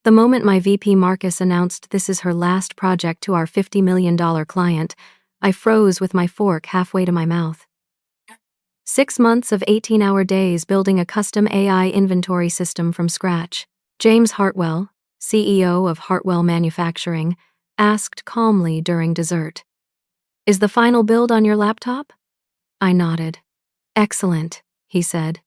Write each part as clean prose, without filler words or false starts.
The moment my VP Marcus announced this is her last project to our $50 million client, I froze with my fork halfway to my mouth. 6 months of 18-hour days building a custom AI inventory system from scratch. James Hartwell, CEO of Hartwell Manufacturing, asked calmly during dessert. "Is the final build on your laptop?" I nodded. "Excellent," he said.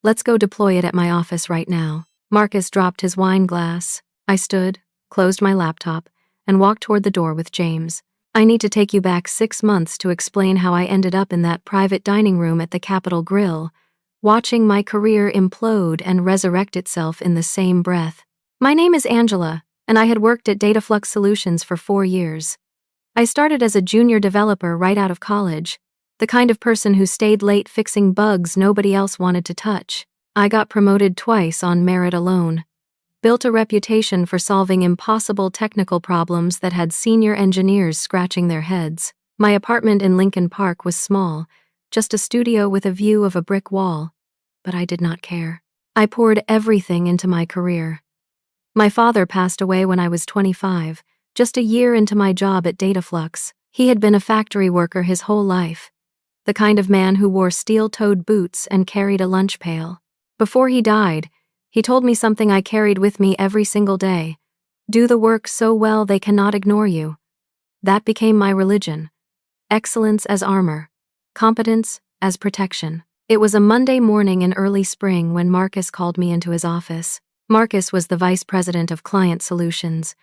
"Let's go deploy it at my office right now." Marcus dropped his wine glass. I stood, closed my laptop, and walked toward the door with James. "I need to take you back 6 months to explain how I ended up in that private dining room at the Capitol Grill, watching my career implode and resurrect itself in the same breath. My name is Angela, and I had worked at Dataflux Solutions for 4 years. I started as a junior developer right out of college, the kind of person who stayed late fixing bugs nobody else wanted to touch. I got promoted twice on merit alone, built a reputation for solving impossible technical problems that had senior engineers scratching their heads. My apartment in Lincoln Park was small, just a studio with a view of a brick wall, but I did not care. I poured everything into my career. My father passed away when I was 25, just a year into my job at Dataflux. He had been a factory worker his whole life, the kind of man who wore steel-toed boots and carried a lunch pail. Before he died, he told me something I carried with me every single day: do the work so well they cannot ignore you. That became my religion. Excellence as armor, competence as protection. It was a Monday morning in early spring when Marcus called me into his office. Marcus was the vice president of Client Solutions,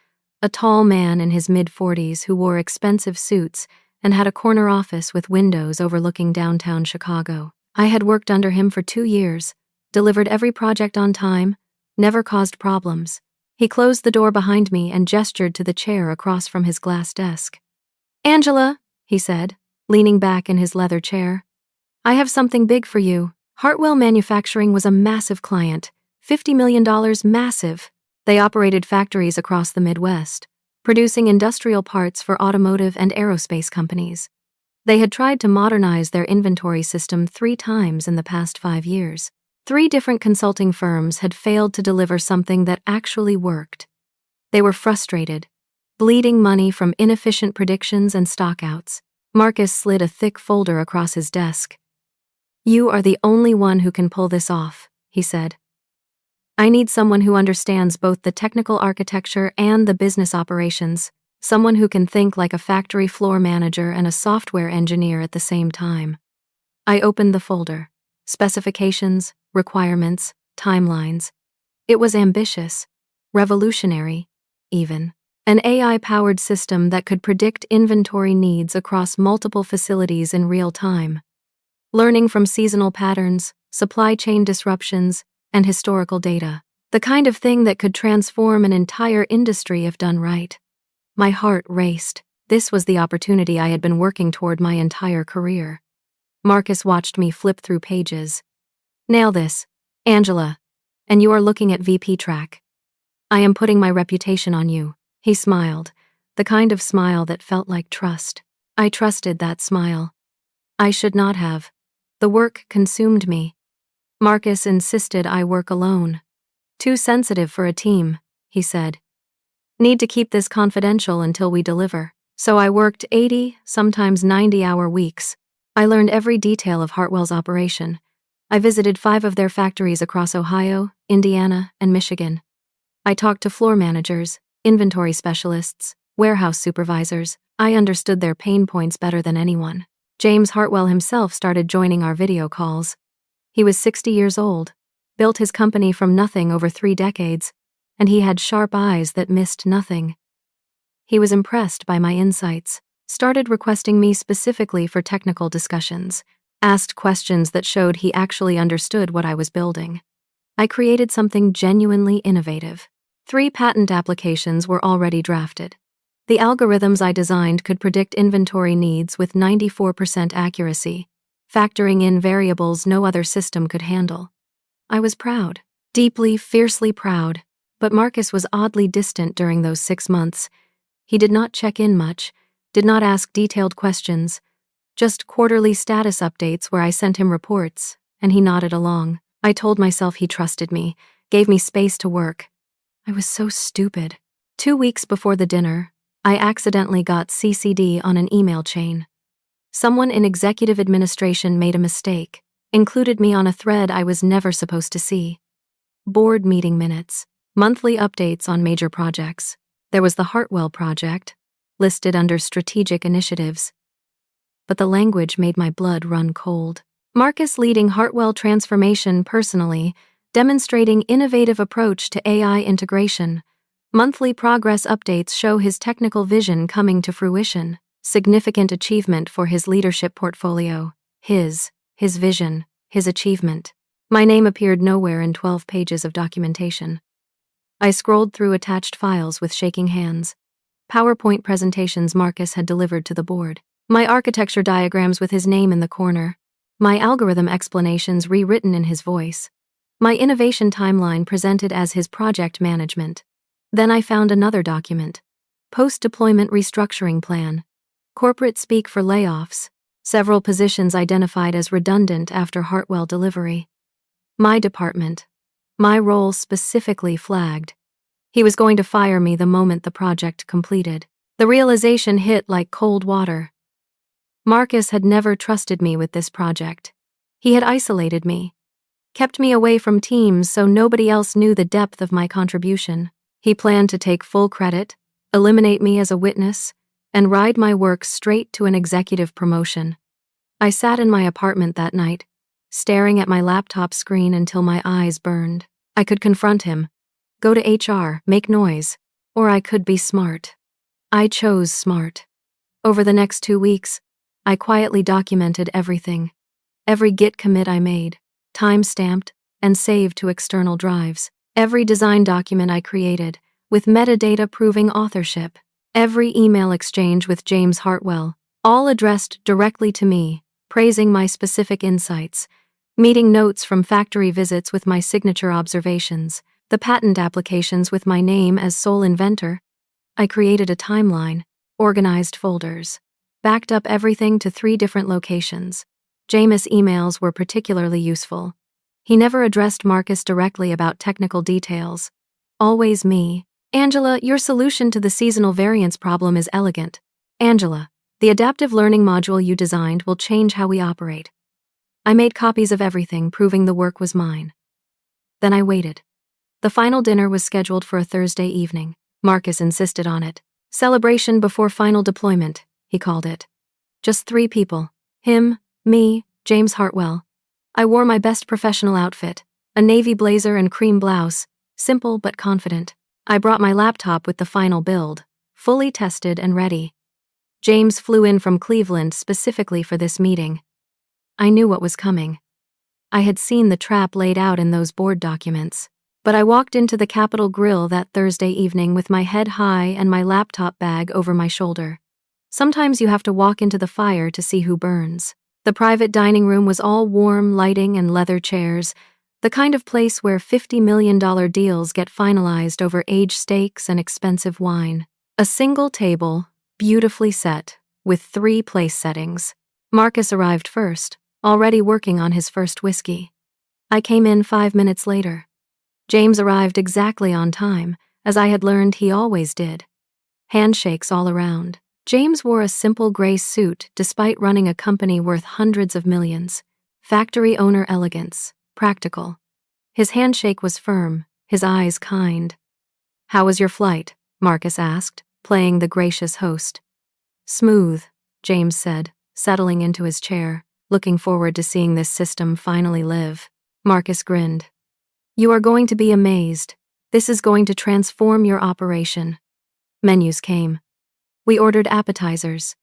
a tall man in his mid-40s who wore expensive suits and had a corner office with windows overlooking downtown Chicago. I had worked under him for 2 years, delivered every project on time, never caused problems. He closed the door behind me and gestured to the chair across from his glass desk. "Angela," he said, leaning back in his leather chair, "I have something big for you." Hartwell Manufacturing was a massive client, $50 million massive. They operated factories across the Midwest, producing industrial parts for automotive and aerospace companies. They had tried to modernize their inventory system 3 times in the past 5 years. 3 different consulting firms had failed to deliver something that actually worked. They were frustrated, bleeding money from inefficient predictions and stockouts. Marcus slid a thick folder across his desk. "You are the only one who can pull this off," he said. "I need someone who understands both the technical architecture and the business operations, someone who can think like a factory floor manager and a software engineer at the same time." I opened the folder. Specifications, requirements, timelines. It was ambitious, revolutionary, even. An AI-powered system that could predict inventory needs across multiple facilities in real time, learning from seasonal patterns, supply chain disruptions, and historical data. The kind of thing that could transform an entire industry if done right. My heart raced. This was the opportunity I had been working toward my entire career. Marcus watched me flip through pages. "Nail this, Angela, and you are looking at VP track. I am putting my reputation on you." He smiled, the kind of smile that felt like trust. I trusted that smile. I should not have. The work consumed me. Marcus insisted I work alone. "Too sensitive for a team," he said. "Need to keep this confidential until we deliver." So I worked 80, sometimes 90-hour weeks. I learned every detail of Hartwell's operation. I visited 5 of their factories across Ohio, Indiana, and Michigan. I talked to floor managers, inventory specialists, warehouse supervisors. I understood their pain points better than anyone. James Hartwell himself started joining our video calls. He was 60 years old, built his company from nothing over 3 decades, and he had sharp eyes that missed nothing. He was impressed by my insights, started requesting me specifically for technical discussions, asked questions that showed he actually understood what I was building. I created something genuinely innovative. 3 patent applications were already drafted. The algorithms I designed could predict inventory needs with 94% accuracy, factoring in variables no other system could handle. I was proud, deeply, fiercely proud, but Marcus was oddly distant during those 6 months. He did not check in much, did not ask detailed questions, just quarterly status updates where I sent him reports, and he nodded along. I told myself he trusted me, gave me space to work. I was so stupid. 2 weeks before the dinner, I accidentally got CC'd on an email chain. Someone in executive administration made a mistake, included me on a thread I was never supposed to see. Board meeting minutes, monthly updates on major projects. There was the Hartwell project, listed under strategic initiatives. But the language made my blood run cold. Marcus leading Hartwell transformation personally, demonstrating innovative approach to AI integration. Monthly progress updates show his technical vision coming to fruition. Significant achievement for his leadership portfolio. His vision, his achievement. My name appeared nowhere in 12 pages of documentation. I scrolled through attached files with shaking hands. PowerPoint presentations Marcus had delivered to the board. My architecture diagrams with his name in the corner. My algorithm explanations rewritten in his voice. My innovation timeline presented as his project management. Then I found another document. Post-deployment restructuring plan. Corporate speak for layoffs. Several positions identified as redundant after Hartwell delivery. My department. My role specifically flagged. He was going to fire me the moment the project completed. The realization hit like cold water. Marcus had never trusted me with this project. He had isolated me, kept me away from teams so nobody else knew the depth of my contribution. He planned to take full credit, eliminate me as a witness, and ride my work straight to an executive promotion. I sat in my apartment that night, staring at my laptop screen until my eyes burned. I could confront him, go to HR, make noise, or I could be smart. I chose smart. Over the next 2 weeks, I quietly documented everything. Every Git commit I made, time-stamped, and saved to external drives. Every design document I created, with metadata proving authorship. Every email exchange with James Hartwell, all addressed directly to me, praising my specific insights. Meeting notes from factory visits with my signature observations. The patent applications with my name as sole inventor. I created a timeline, organized folders, backed up everything to 3 different locations. James' emails were particularly useful. He never addressed Marcus directly about technical details. Always me. Angela, your solution to the seasonal variance problem is elegant. Angela, the adaptive learning module you designed will change how we operate. I made copies of everything, proving the work was mine. Then I waited. The final dinner was scheduled for a Thursday evening. Marcus insisted on it. Celebration before final deployment, he called it. Just 3 people. Him, me, James Hartwell. I wore my best professional outfit, a navy blazer and cream blouse, simple but confident. I brought my laptop with the final build, fully tested and ready. James flew in from Cleveland specifically for this meeting. I knew what was coming. I had seen the trap laid out in those board documents. But I walked into the Capitol Grill that Thursday evening with my head high and my laptop bag over my shoulder. Sometimes you have to walk into the fire to see who burns. The private dining room was all warm lighting and leather chairs, the kind of place where $50 million deals get finalized over aged steaks and expensive wine. A single table, beautifully set, with 3 place settings. Marcus arrived first, already working on his first whiskey. I came in 5 minutes later. James arrived exactly on time, as I had learned he always did. Handshakes all around. James wore a simple gray suit despite running a company worth hundreds of millions. Factory owner elegance, practical. His handshake was firm, his eyes kind. "How was your flight?" Marcus asked, playing the gracious host. "Smooth," James said, settling into his chair, looking forward to seeing this system finally live. Marcus grinned. "You are going to be amazed. This is going to transform your operation." Menus came. We ordered appetizers.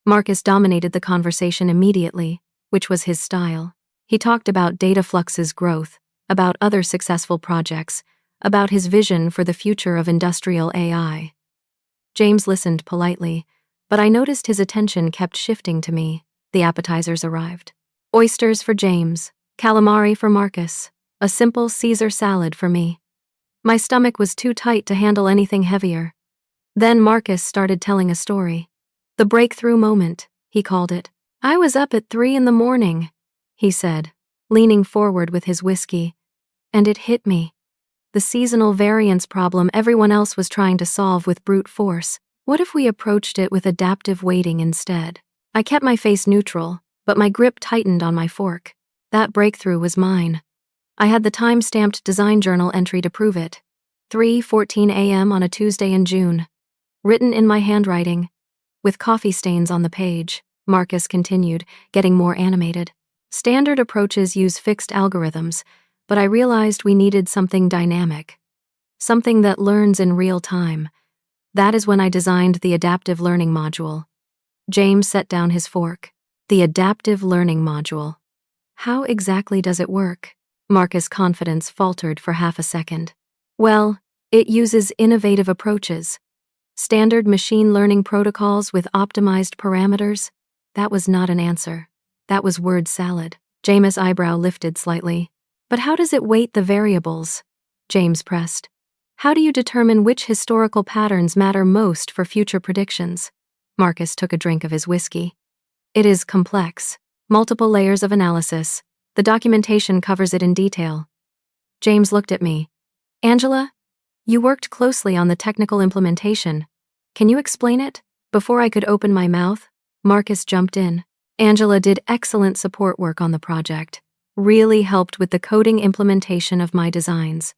Marcus dominated the conversation immediately, which was his style. He talked about Dataflux's growth, about other successful projects, about his vision for the future of industrial AI. James listened politely, but I noticed his attention kept shifting to me. The appetizers arrived. Oysters for James, calamari for Marcus, a simple Caesar salad for me. My stomach was too tight to handle anything heavier. Then Marcus started telling a story. The breakthrough moment, he called it. "I was up at 3 in the morning, he said, leaning forward with his whiskey, and it hit me. the seasonal variance problem everyone else was trying to solve with brute force. What if we approached it with adaptive waiting instead? I kept my face neutral, but my grip tightened on my fork. That breakthrough was mine. I had the time-stamped design journal entry to prove it. 3:14 a.m. on a Tuesday in June. Written in my handwriting, with coffee stains on the page, Marcus continued, getting more animated. Standard approaches use fixed algorithms, but I realized we needed something dynamic. Something that learns in real time. That is when I designed the adaptive learning module. James set down his fork. The adaptive learning module. How exactly does it work? Marcus' confidence faltered for half a second. Well, it uses innovative approaches. Standard machine learning protocols with optimized parameters? That was not an answer. That was word salad. James' eyebrow lifted slightly. But how does it weight the variables? James pressed. How do you determine which historical patterns matter most for future predictions? Marcus took a drink of his whiskey. It is complex. Multiple layers of analysis. The documentation covers it in detail. James looked at me. Angela, you worked closely on the technical implementation. Can you explain it? Before I could open my mouth, Marcus jumped in. Angela did excellent support work on the project. Really helped with the coding implementation of my designs.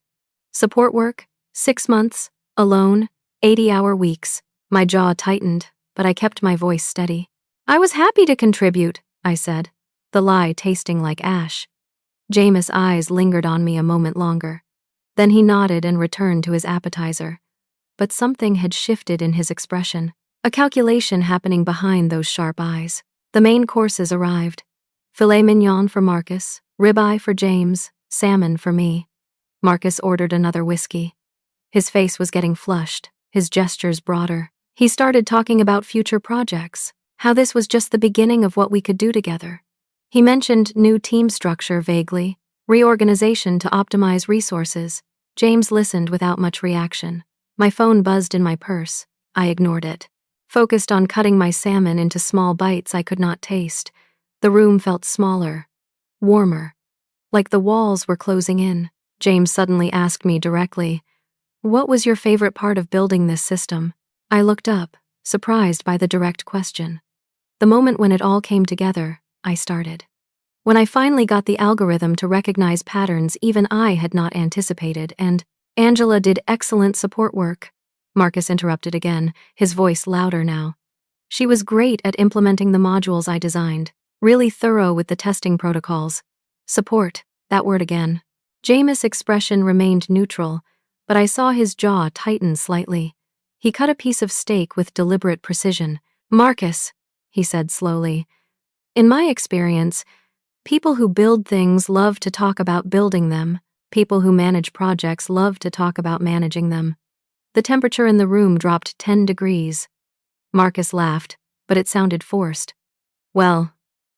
Support work, 6 months, alone, 80-hour weeks. My jaw tightened, but I kept my voice steady. I was happy to contribute, I said, the lie tasting like ash. James' eyes lingered on me a moment longer. Then he nodded and returned to his appetizer. But something had shifted in his expression, a calculation happening behind those sharp eyes. The main courses arrived. Filet mignon for Marcus, ribeye for James, salmon for me. Marcus ordered another whiskey. His face was getting flushed, his gestures broader. He started talking about future projects, how this was just the beginning of what we could do together. He mentioned new team structure vaguely, reorganization to optimize resources. James listened without much reaction. My phone buzzed in my purse. I ignored it. Focused on cutting my salmon into small bites I could not taste. The room felt smaller, warmer, like the walls were closing in. James suddenly asked me directly, "What was your favorite part of building this system?" I looked up, surprised by the direct question. The moment when it all came together, I started. When I finally got the algorithm to recognize patterns even I had not anticipated, and Angela did excellent support work. Marcus interrupted again, his voice louder now. She was great at implementing the modules I designed, really thorough with the testing protocols. Support, that word again. James' expression remained neutral, but I saw his jaw tighten slightly. He cut a piece of steak with deliberate precision. Marcus, he said slowly, in my experience, people who build things love to talk about building them. People who manage projects love to talk about managing them. The temperature in the room dropped 10 degrees. Marcus laughed, but it sounded forced. Well,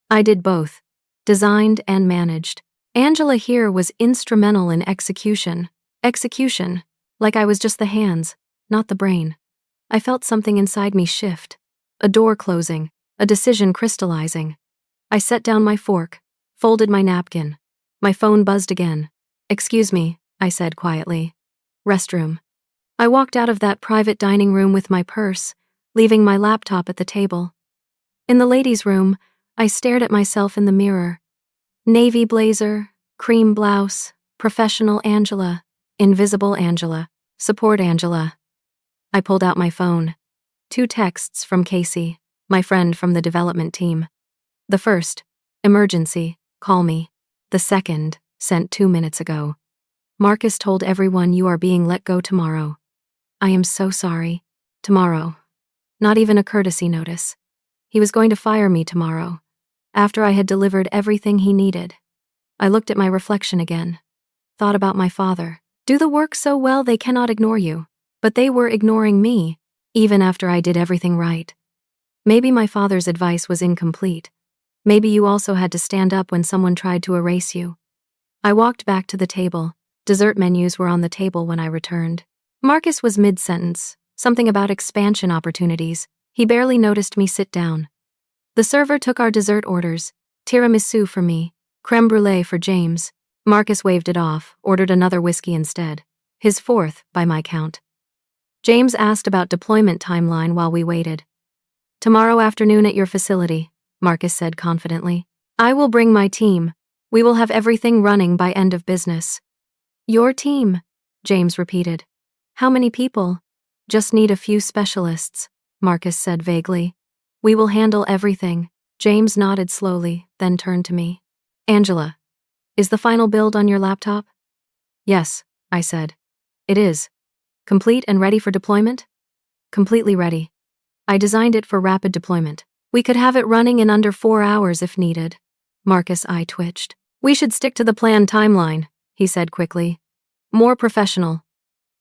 I did both. Designed and managed. Angela here was instrumental in execution. Execution, like I was just the hands, not the brain. I felt something inside me shift. A door closing, a decision crystallizing. I set down my fork, folded my napkin. My phone buzzed again. Excuse me, I said quietly. Restroom. I walked out of that private dining room with my purse, leaving my laptop at the table. In the ladies' room, I stared at myself in the mirror. Navy blazer, cream blouse, professional Angela, invisible Angela, support Angela. I pulled out my phone. 2 texts from Casey, my friend from the development team. The first, emergency, call me. The second, sent 2 minutes ago. Marcus told everyone you are being let go tomorrow. I am so sorry. Tomorrow. Not even a courtesy notice. He was going to fire me tomorrow, after I had delivered everything he needed. I looked at my reflection again. Thought about my father. Do the work so well they cannot ignore you. But they were ignoring me, even after I did everything right. Maybe my father's advice was incomplete. Maybe you also had to stand up when someone tried to erase you. I walked back to the table. Dessert menus were on the table when I returned. Marcus was mid-sentence, something about expansion opportunities. He barely noticed me sit down. The server took our dessert orders, tiramisu for me, creme brulee for James. Marcus waved it off, ordered another whiskey instead. his fourth, by my count. James asked about deployment timeline while we waited. Tomorrow afternoon at your facility, Marcus said confidently. I will bring my team. We will have everything running by end of business. Your team, James repeated. How many people? Just need a few specialists, Marcus said vaguely. We will handle everything. James nodded slowly, then turned to me. Angela, is the final build on your laptop? Yes, I said. It is. Complete and ready for deployment? Completely ready. I designed it for rapid deployment. We could have it running in under 4 hours if needed. Marcus' eye twitched. We should stick to the planned timeline, he said quickly. More professional.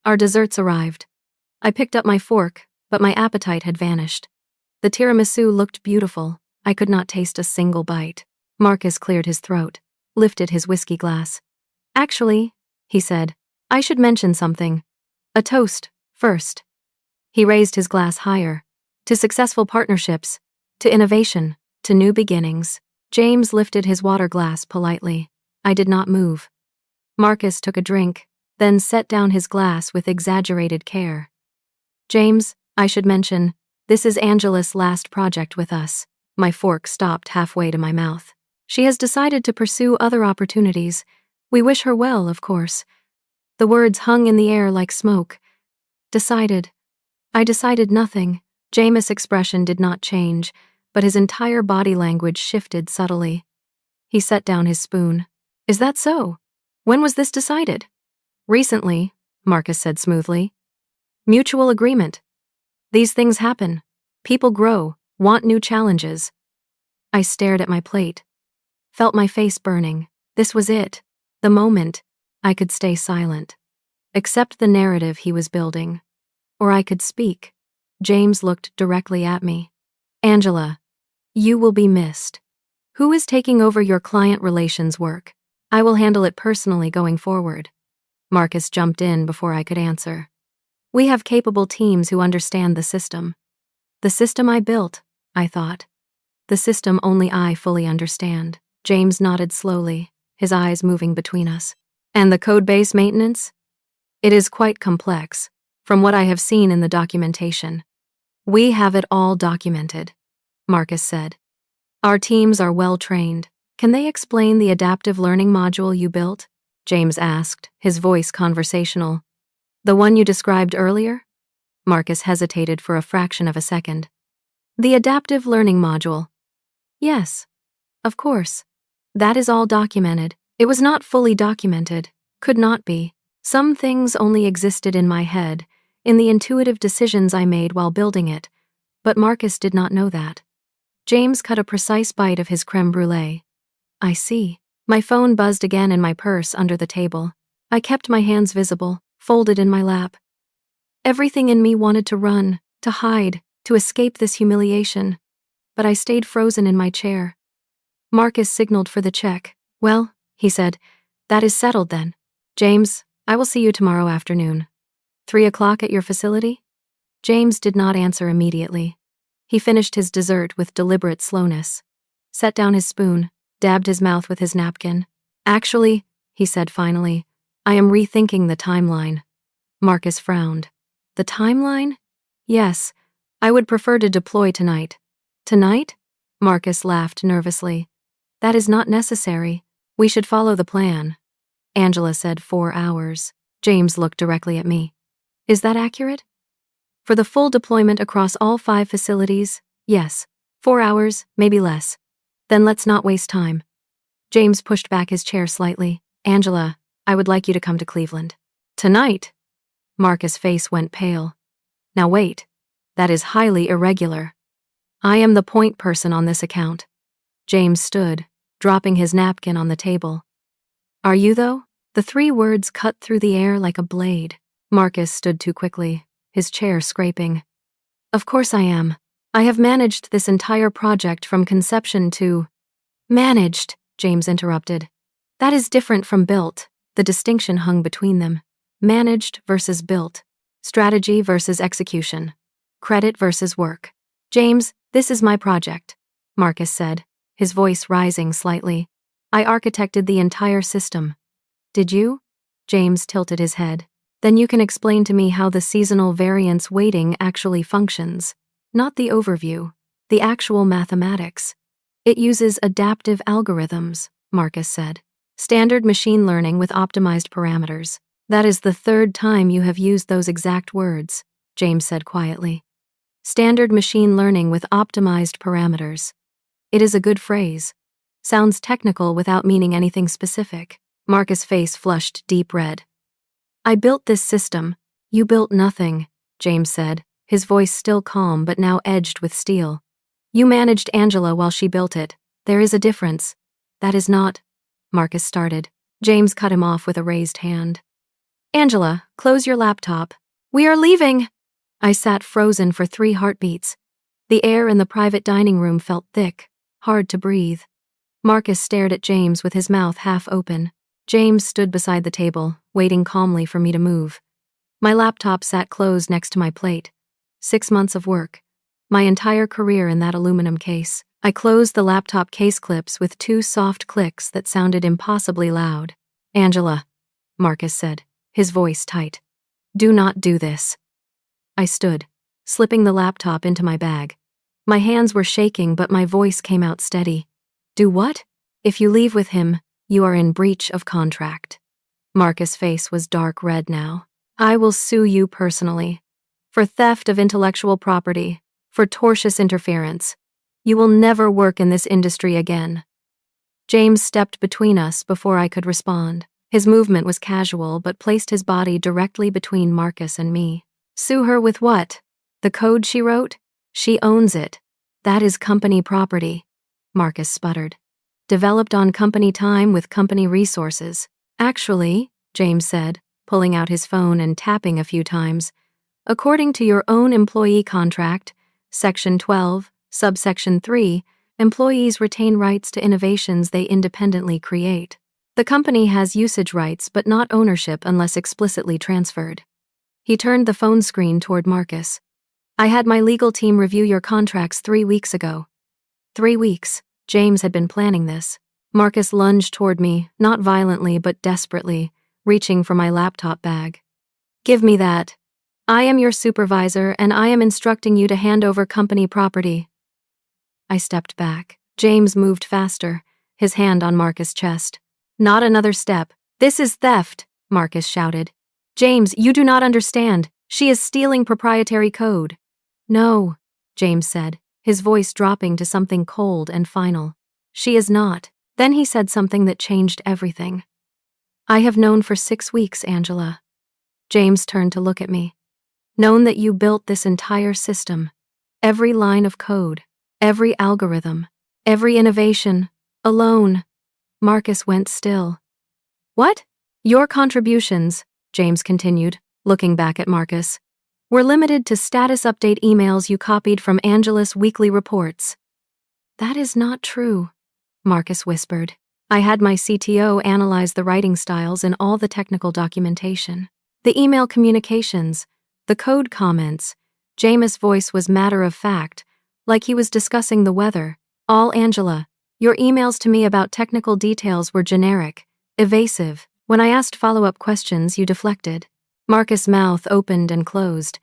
Our desserts arrived. I picked up my fork, but my appetite had vanished. The tiramisu looked beautiful. I could not taste a single bite. Marcus cleared his throat, lifted his whiskey glass. Actually, he said, I should mention something. A toast, first. He raised his glass higher. To successful partnerships, to innovation, to new beginnings. James lifted his water glass politely. I did not move. Marcus took a drink, then set down his glass with exaggerated care. James, I should mention, this is Angela's last project with us. My fork stopped halfway to my mouth. She has decided to pursue other opportunities. We wish her well, of course. The words hung in the air like smoke. Decided. I decided nothing. James' expression did not change, but his entire body language shifted subtly. He set down his spoon. Is that so? When was this decided? Recently, Marcus said smoothly. Mutual agreement. These things happen. People grow, want new challenges. I stared at my plate. Felt my face burning. This was it. The moment. I could stay silent. Accept the narrative he was building. Or I could speak. James looked directly at me. Angela, you will be missed. Who is taking over your client relations work? I will handle it personally going forward. Marcus jumped in before I could answer. We have capable teams who understand the system. The system I built, I thought. The system only I fully understand. James nodded slowly, his eyes moving between us. And the code-base maintenance? It is quite complex, from what I have seen in the documentation. We have it all documented, Marcus said. Our teams are well trained. Can they explain the adaptive learning module you built? James asked, his voice conversational. The one you described earlier? Marcus hesitated for a fraction of a second. The adaptive learning module. Yes, of course. That is all documented. It was not fully documented. Could not be. Some things only existed in my head, in the intuitive decisions I made while building it, but Marcus did not know that. James cut a precise bite of his crème brûlée. I see. My phone buzzed again in my purse under the table. I kept my hands visible, folded in my lap. Everything in me wanted to run, to hide, to escape this humiliation, but I stayed frozen in my chair. Marcus signaled for the check. Well, he said, that is settled then. James, I will see you tomorrow afternoon. 3 o'clock at your facility? James did not answer immediately. He finished his dessert with deliberate slowness, set down his spoon, dabbed his mouth with his napkin. Actually, he said finally, I am rethinking the timeline. Marcus frowned. The timeline? Yes, I would prefer to deploy tonight. Tonight? Marcus laughed nervously. That is not necessary. We should follow the plan. Angela said 4 hours. James looked directly at me. Is that accurate? For the full deployment across all 5 facilities, yes. 4 hours, maybe less. Then let's not waste time. James pushed back his chair slightly. Angela, I would like you to come to Cleveland. Tonight? Marcus' face went pale. Now wait. That is highly irregular. I am the point person on this account. James stood, dropping his napkin on the table. Are you, though? The 3 words cut through the air like a blade. Marcus stood too quickly, his chair scraping. Of course I am. I have managed this entire project from conception to… Managed, James interrupted. That is different from built. The distinction hung between them. Managed versus built. Strategy versus execution. Credit versus work. James, this is my project, Marcus said, his voice rising slightly. I architected the entire system. Did you? James tilted his head. Then you can explain to me how the seasonal variance weighting actually functions. Not the overview, the actual mathematics. It uses adaptive algorithms, Marcus said. Standard machine learning with optimized parameters. That is the third time you have used those exact words, James said quietly. Standard machine learning with optimized parameters. It is a good phrase. Sounds technical without meaning anything specific. Marcus' face flushed deep red. I built this system. You built nothing, James said, his voice still calm but now edged with steel. You managed Angela while she built it. There is a difference. That is not. Marcus started. James cut him off with a raised hand. Angela, close your laptop. We are leaving. I sat frozen for 3 heartbeats. The air in the private dining room felt thick, hard to breathe. Marcus stared at James with his mouth half open. James stood beside the table, waiting calmly for me to move. My laptop sat closed next to my plate. 6 months of work. My entire career in that aluminum case. I closed the laptop case clips with 2 soft clicks that sounded impossibly loud. Angela, Marcus said, his voice tight. Do not do this. I stood, slipping the laptop into my bag. My hands were shaking, but my voice came out steady. Do what? If you leave with him, you are in breach of contract. Marcus' face was dark red now. I will sue you personally. For theft of intellectual property, for tortious interference. You will never work in this industry again. James stepped between us before I could respond. His movement was casual but placed his body directly between Marcus and me. Sue her with what? The code she wrote? She owns it. That is company property. Marcus sputtered. Developed on company time with company resources. Actually, James said, pulling out his phone and tapping a few times, according to your own employee contract, Section 12, Subsection 3, employees retain rights to innovations they independently create. The company has usage rights but not ownership unless explicitly transferred. He turned the phone screen toward Marcus. I had my legal team review your contracts 3 weeks ago. 3 weeks. James had been planning this. Marcus lunged toward me, not violently but desperately, reaching for my laptop bag. Give me that. I am your supervisor and I am instructing you to hand over company property. I stepped back. James moved faster, his hand on Marcus' chest. Not another step. This is theft, Marcus shouted. James, you do not understand. She is stealing proprietary code. No, James said, his voice dropping to something cold and final. She is not. Then he said something that changed everything. I have known for 6 weeks, Angela. James turned to look at me. Known that you built this entire system. Every line of code. Every algorithm. Every innovation. Alone. Marcus went still. What? Your contributions, James continued, looking back at Marcus, were limited to status update emails you copied from Angela's weekly reports. That is not true, Marcus whispered. I had my CTO analyze the writing styles and all the technical documentation. The email communications, the code comments. James' voice was matter-of-fact, like he was discussing the weather. All Angela. Your emails to me about technical details were generic, evasive. When I asked follow-up questions, you deflected. Marcus' mouth opened and closed.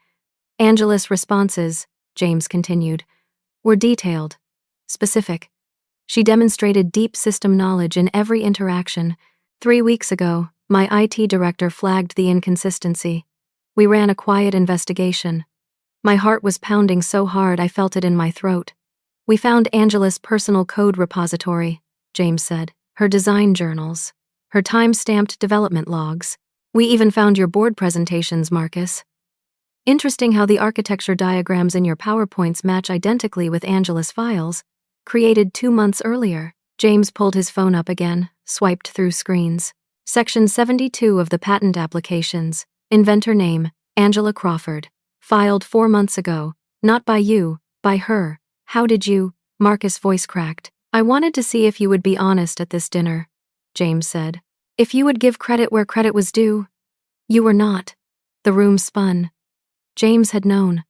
Angela's responses, James continued, were detailed, specific. She demonstrated deep system knowledge in every interaction. 3 weeks ago, my IT director flagged the inconsistency. We ran a quiet investigation. My heart was pounding so hard I felt it in my throat. We found Angela's personal code repository, James said, her design journals, her time-stamped development logs. We even found your board presentations, Marcus. Interesting how the architecture diagrams in your PowerPoints match identically with Angela's files, created 2 months earlier. James pulled his phone up again, swiped through screens. Section 72 of the patent applications, inventor name, Angela Crawford, filed 4 months ago, not by you, by her. How did you? Marcus' voice cracked. I wanted to see if you would be honest at this dinner, James said. If you would give credit where credit was due. You were not. The room spun. James had known.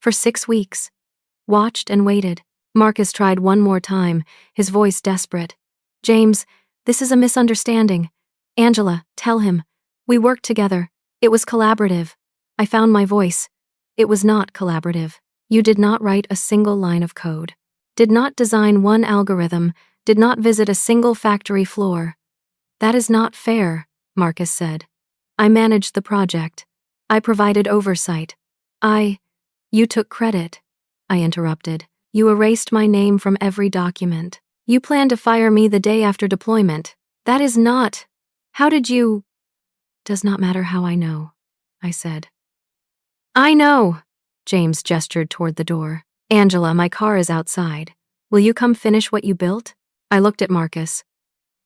For 6 weeks. Watched and waited. Marcus tried one more time, his voice desperate. James, this is a misunderstanding. Angela, tell him. We worked together. It was collaborative. I found my voice. It was not collaborative. You did not write a single line of code. Did not design one algorithm. Did not visit a single factory floor. That is not fair, Marcus said. I managed the project. I provided oversight. You took credit. I interrupted. You erased my name from every document. You planned to fire me the day after deployment. That is not. How did you? Does not matter how I know, I said. I know. James gestured toward the door. Angela, my car is outside. Will you come finish what you built? I looked at Marcus.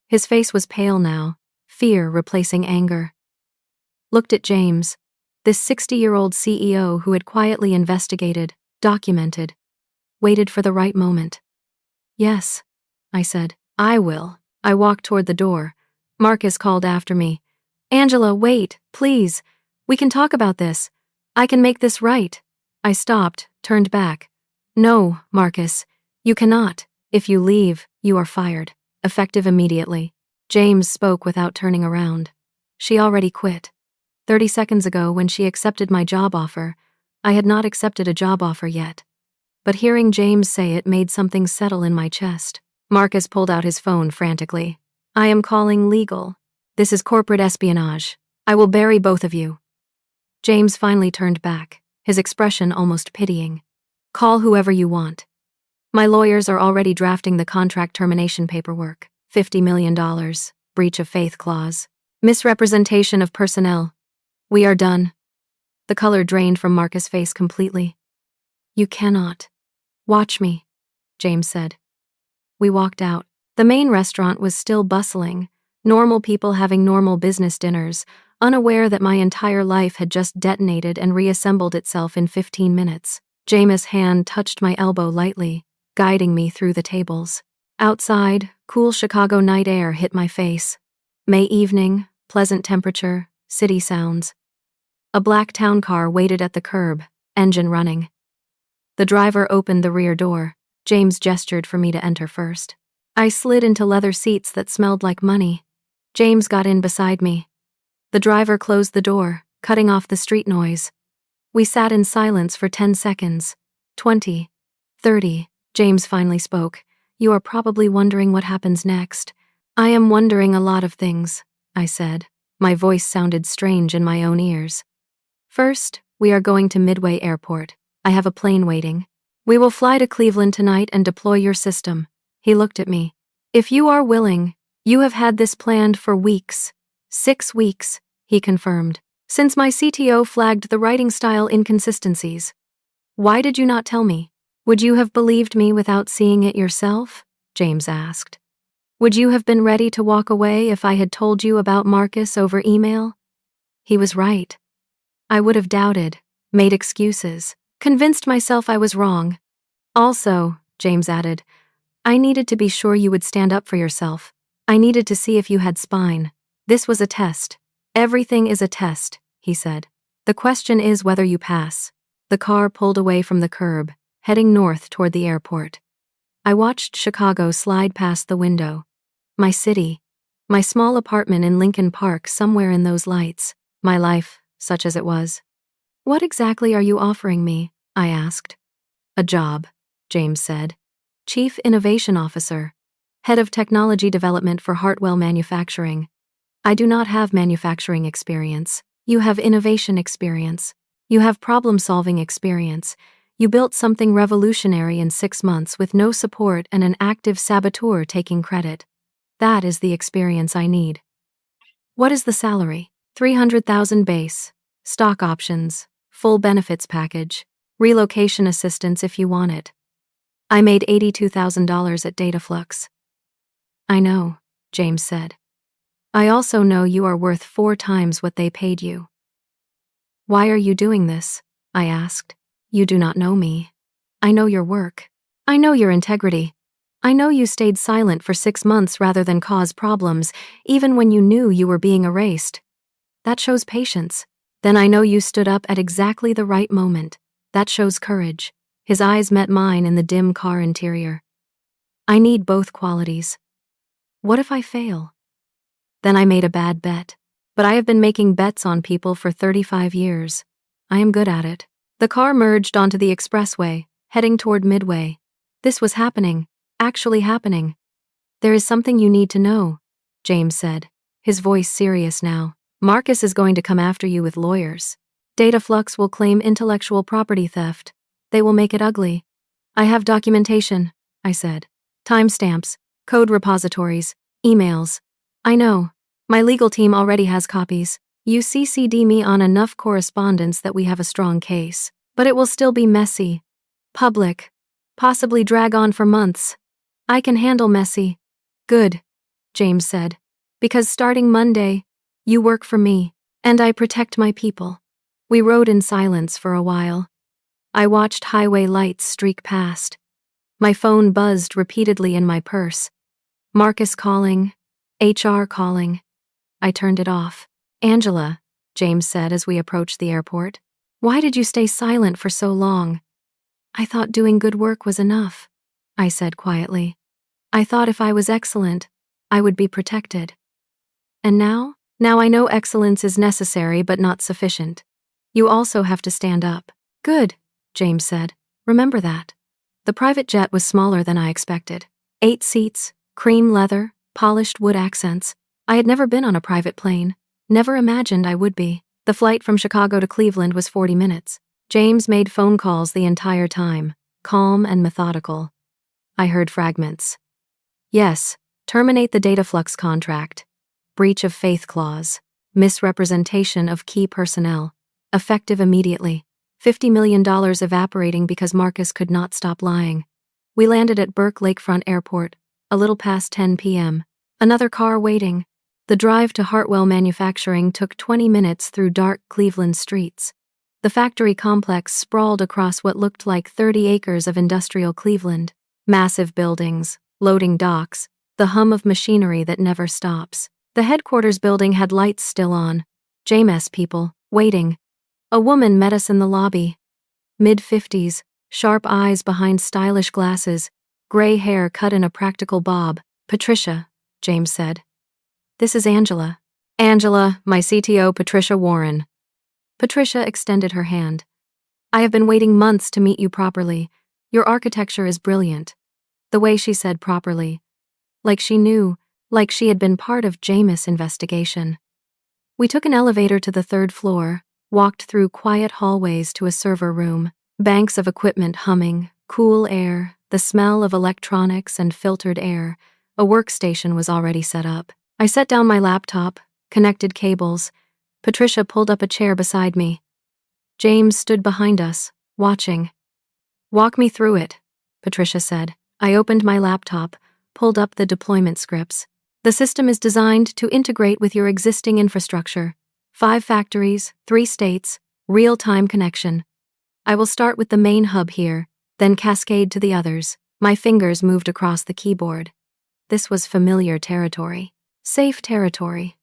His face was pale now, fear replacing anger. Looked at James, this 60-year-old CEO who had quietly investigated, documented, waited for the right moment. Yes, I said, I will. I walked toward the door. Marcus called after me. Angela, wait, please. We can talk about this. I can make this right. I stopped, turned back. No, Marcus, you cannot. If you leave, you are fired. Effective immediately. James spoke without turning around. She already quit. 30 seconds ago, when she accepted my job offer, I had not accepted a job offer yet. But hearing James say it made something settle in my chest. Marcus pulled out his phone frantically. I am calling legal. This is corporate espionage. I will bury both of you. James finally turned back, his expression almost pitying. Call whoever you want. My lawyers are already drafting the contract termination paperwork. $50 million, breach of faith clause, misrepresentation of personnel. We are done. The color drained from Marcus' face completely. You cannot. Watch me, James said. We walked out. The main restaurant was still bustling, normal people having normal business dinners, unaware that my entire life had just detonated and reassembled itself in 15 minutes. James' hand touched my elbow lightly, guiding me through the tables. Outside, cool Chicago night air hit my face. May evening, pleasant temperature, city sounds. A black town car waited at the curb, engine running. The driver opened the rear door. James gestured for me to enter first. I slid into leather seats that smelled like money. James got in beside me. The driver closed the door, cutting off the street noise. We sat in silence for 10 seconds. 20. 30. James finally spoke. You are probably wondering what happens next. I am wondering a lot of things, I said. My voice sounded strange in my own ears. First, we are going to Midway Airport. I have a plane waiting. We will fly to Cleveland tonight and deploy your system. He looked at me. If you are willing, you have had this planned for weeks. 6 weeks, he confirmed. Since my CTO flagged the writing style inconsistencies. Why did you not tell me? Would you have believed me without seeing it yourself? James asked. Would you have been ready to walk away if I had told you about Marcus over email? He was right. I would have doubted, made excuses, convinced myself I was wrong. Also, James added, I needed to be sure you would stand up for yourself. I needed to see if you had spine. This was a test. Everything is a test, he said. The question is whether you pass. The car pulled away from the curb, heading north toward the airport. I watched Chicago slide past the window. My city. My small apartment in Lincoln Park, somewhere in those lights. My life, such as it was. What exactly are you offering me? I asked. A job, James said. Chief Innovation Officer. Head of Technology Development for Hartwell Manufacturing. I do not have manufacturing experience. You have innovation experience. You have problem-solving experience. You built something revolutionary in 6 months with no support and an active saboteur taking credit. That is the experience I need. What is the salary? $300,000 base. Stock options. Full benefits package. Relocation assistance if you want it. I made $82,000 at Dataflux. I know, James said. I also know you are worth 4 times what they paid you. Why are you doing this? I asked. You do not know me. I know your work. I know your integrity. I know you stayed silent for 6 months rather than cause problems, even when you knew you were being erased. That shows patience. Then I know you stood up at exactly the right moment. That shows courage. His eyes met mine in the dim car interior. I need both qualities. What if I fail? Then I made a bad bet. but I have been making bets on people for 35 years. I am good at it. The car merged onto the expressway, heading toward Midway. This was happening, actually happening. There is something you need to know, James said, his voice serious now. Marcus is going to come after you with lawyers. Dataflux will claim intellectual property theft. They will make it ugly. I have documentation, I said. Timestamps, code repositories, emails. I know. My legal team already has copies. You CC'd me on enough correspondence that we have a strong case. But it will still be messy. Public. Possibly drag on for months. I can handle messy. Good, James said. Because starting Monday, you work for me, and I protect my people. We rode in silence for a while. I watched highway lights streak past. My phone buzzed repeatedly in my purse. Marcus calling, HR calling. I turned it off. Angela, James said as we approached the airport. Why did you stay silent for so long? I thought doing good work was enough, I said quietly. I thought if I was excellent, I would be protected. And now? Now I know excellence is necessary but not sufficient. You also have to stand up. Good, James said. Remember that. The private jet was smaller than I expected. 8 seats, cream leather, polished wood accents. I had never been on a private plane. Never imagined I would be. The flight from Chicago to Cleveland was 40 minutes. James made phone calls the entire time, calm and methodical. I heard fragments. Yes, terminate the Dataflux contract. Breach of faith clause. Misrepresentation of key personnel. Effective immediately. $50 million evaporating because Marcus could not stop lying. We landed at Burke Lakefront Airport, a little past 10 p.m. Another car waiting. The drive to Hartwell Manufacturing took 20 minutes through dark Cleveland streets. The factory complex sprawled across what looked like 30 acres of industrial Cleveland. Massive buildings, loading docks, the hum of machinery that never stops. The headquarters building had lights still on. James people, waiting. A woman met us in the lobby. Mid-50s, sharp eyes behind stylish glasses, gray hair cut in a practical bob. Patricia, James said. This is Angela. Angela, my CTO, Patricia Warren. Patricia extended her hand. I have been waiting months to meet you properly. Your architecture is brilliant. The way she said properly. Like she knew, like she had been part of Jameis' investigation. We took an elevator to the 3rd floor, walked through quiet hallways to a server room, banks of equipment humming, cool air, the smell of electronics and filtered air. A workstation was already set up. I set down my laptop, connected cables. Patricia pulled up a chair beside me. James stood behind us, watching. Walk me through it, Patricia said. I opened my laptop, pulled up the deployment scripts. The system is designed to integrate with your existing infrastructure. 5 factories, 3 states, real-time connection. I will start with the main hub here, then cascade to the others. My fingers moved across the keyboard. This was familiar territory. Safe territory.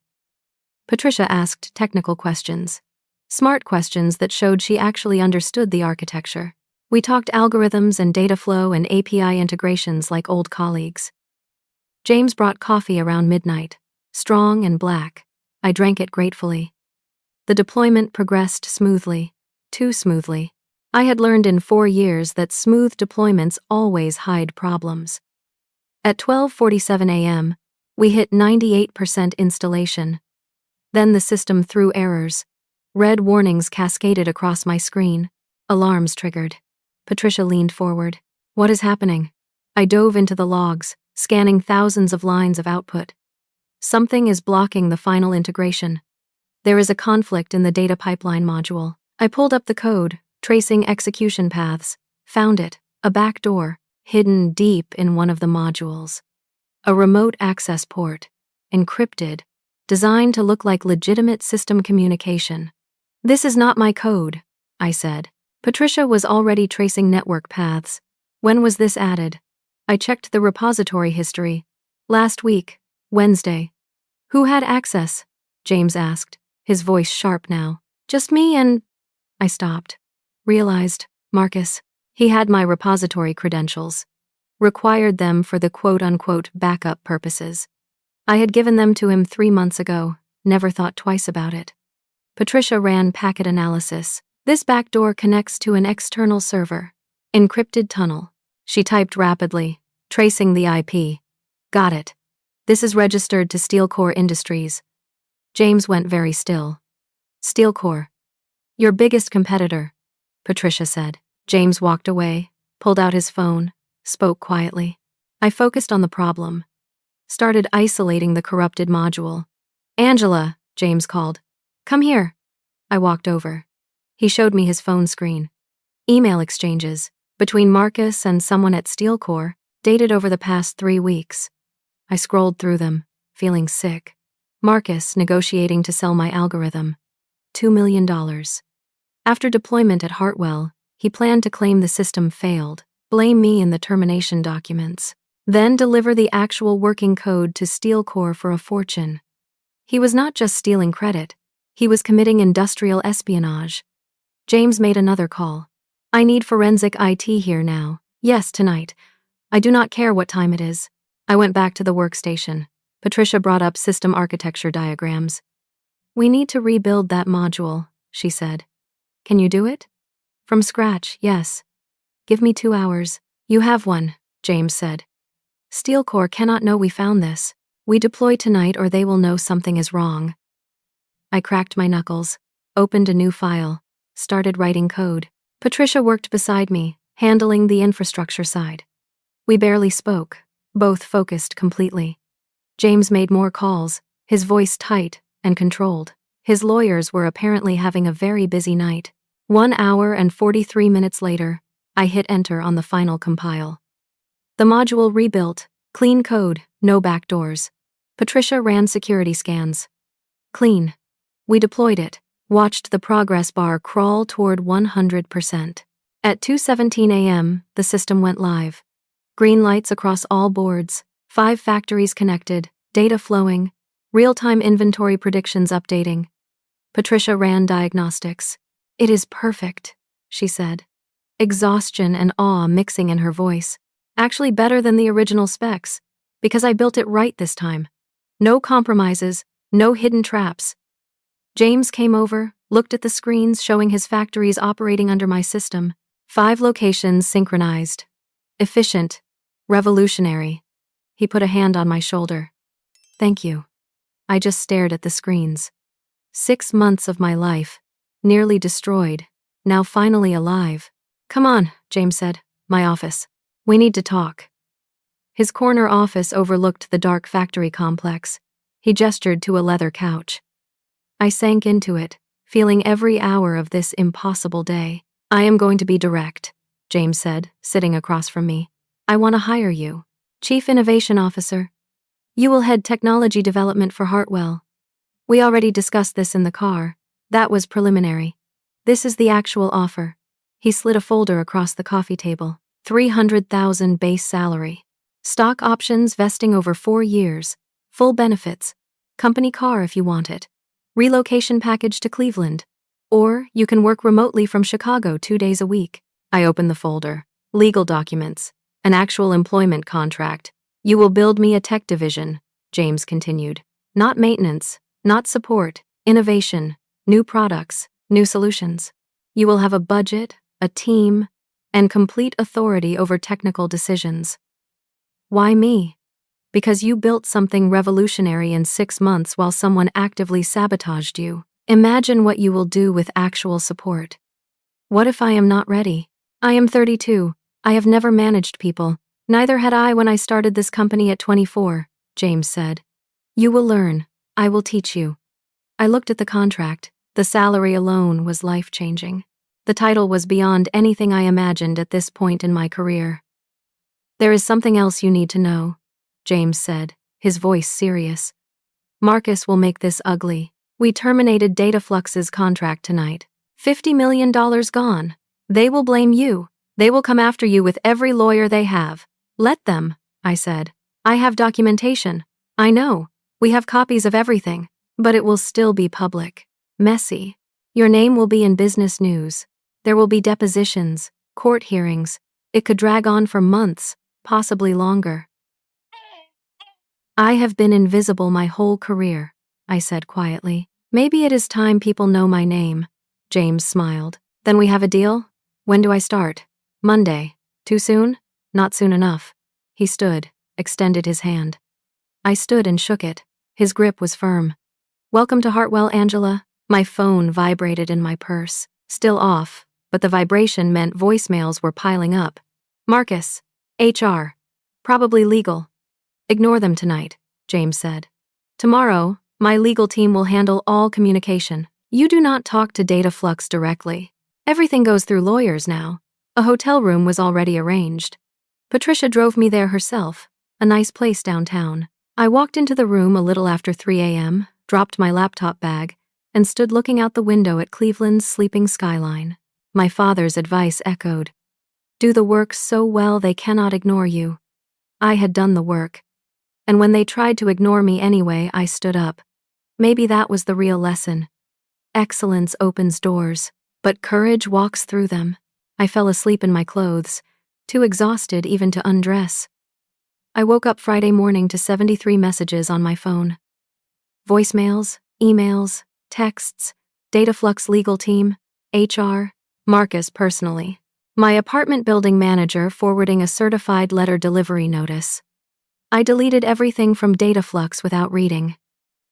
Patricia asked technical questions. Smart questions that showed she actually understood the architecture. We talked algorithms and data flow and API integrations like old colleagues. James brought coffee around midnight, strong and black. I drank it gratefully. The deployment progressed smoothly, too smoothly. I had learned in 4 years that smooth deployments always hide problems. At 12:47 a.m., we hit 98% installation. Then the system threw errors. Red warnings cascaded across my screen. Alarms triggered. Patricia leaned forward. What is happening? I dove into the logs, scanning thousands of lines of output. Something is blocking the final integration. There is a conflict in the data pipeline module. I pulled up the code, tracing execution paths. Found it, a back door, hidden deep in one of the modules. A remote access port, encrypted, designed to look like legitimate system communication. This is not my code, I said. Patricia was already tracing network paths. When was this added? I checked the repository history. Last week, Wednesday. Who had access? James asked, his voice sharp now. Just me and... I stopped. Realized, Marcus. He had my repository credentials. Required them for the quote-unquote backup purposes. I had given them to him 3 months ago. never thought twice about it. Patricia ran packet analysis. This backdoor connects to an external server. Encrypted tunnel. She typed rapidly, tracing the IP. Got it. This is registered to Steelcore Industries. James went very still. Steelcore. Your biggest competitor, Patricia said. James walked away, pulled out his phone, spoke quietly. I focused on the problem. Started isolating the corrupted module. Angela, James called. Come here. I walked over. He showed me his phone screen. Email exchanges between Marcus and someone at Steelcore, dated over the past 3 weeks. I scrolled through them, feeling sick. Marcus negotiating to sell my algorithm. $2 million. After deployment at Hartwell, he planned to claim the system failed, blame me in the termination documents, then deliver the actual working code to Steelcore for a fortune. He was not just stealing credit, he was committing industrial espionage. James made another call. I need forensic IT here now. Yes, tonight. I do not care what time it is. I went back to the workstation. Patricia brought up system architecture diagrams. We need to rebuild that module, she said. Can you do it? From scratch, yes. Give me 2 hours. You have one, James said. Steelcore cannot know we found this. We deploy tonight or they will know something is wrong. I cracked my knuckles, opened a new file, started writing code. Patricia worked beside me, handling the infrastructure side. We barely spoke, both focused completely. James made more calls, his voice tight and controlled. His lawyers were apparently having a very busy night. 1 hour and 43 minutes later, I hit enter on the final compile. The module rebuilt, clean code, no backdoors. Patricia ran security scans. Clean. We deployed it, watched the progress bar crawl toward 100%. At 2:17 a.m., the system went live. Green lights across all boards, 5 factories connected, data flowing, real-time inventory predictions updating. Patricia ran diagnostics. It is perfect, she said. Exhaustion and awe mixing in her voice. Actually better than the original specs, because I built it right this time. No compromises, no hidden traps. James came over, looked at the screens showing his factories operating under my system. 5 locations synchronized. Efficient. Revolutionary. He put a hand on my shoulder. Thank you. I just stared at the screens. 6 months of my life. Nearly destroyed. Now finally alive. Come on, James said. My office. We need to talk. His corner office overlooked the dark factory complex. He gestured to a leather couch. I sank into it, feeling every hour of this impossible day. I am going to be direct, James said, sitting across from me. I want to hire you. Chief Innovation Officer. You will head technology development for Hartwell. We already discussed this in the car. That was preliminary. This is the actual offer. He slid a folder across the coffee table. 300,000 base salary. Stock options vesting over 4 years. Full benefits. Company car if you want it. Relocation package to Cleveland. Or you can work remotely from Chicago 2 days a week. I opened the folder. Legal documents. An actual employment contract. You will build me a tech division, James continued. Not maintenance, not support, innovation, new products, new solutions. You will have a budget, a team, and complete authority over technical decisions. Why me? Because you built something revolutionary in 6 months while someone actively sabotaged you. Imagine what you will do with actual support. What if I am not ready? I am 32. I have never managed people. Neither had I when I started this company at 24, James said. You will learn. I will teach you. I looked at the contract. The salary alone was life-changing. The title was beyond anything I imagined at this point in my career. There is something else you need to know, James said, his voice serious. Marcus will make this ugly. We terminated Dataflux's contract tonight. $50 million gone. They will blame you. They will come after you with every lawyer they have. Let them, I said. I have documentation. I know. We have copies of everything. But it will still be public. Messy. Your name will be in business news. There will be depositions, court hearings. It could drag on for months, possibly longer. I have been invisible my whole career, I said quietly. Maybe it is time people know my name. James smiled. Then we have a deal? When do I start? Monday. Too soon? Not soon enough. He stood, extended his hand. I stood and shook it. His grip was firm. Welcome to Hartwell, Angela. My phone vibrated in my purse. Still off, but the vibration meant voicemails were piling up. Marcus. HR. Probably legal. Ignore them tonight, James said. Tomorrow, my legal team will handle all communication. You do not talk to Dataflux directly. Everything goes through lawyers now. A hotel room was already arranged. Patricia drove me there herself, a nice place downtown. I walked into the room a little after 3 a.m., dropped my laptop bag, and stood looking out the window at Cleveland's sleeping skyline. My father's advice echoed. Do the work so well they cannot ignore you. I had done the work. And when they tried to ignore me anyway, I stood up. Maybe that was the real lesson. Excellence opens doors, but courage walks through them. I fell asleep in my clothes, too exhausted even to undress. I woke up Friday morning to 73 messages on my phone. Voicemails, emails, texts, Dataflux legal team, HR, Marcus personally. My apartment building manager forwarding a certified letter delivery notice. I deleted everything from Dataflux without reading.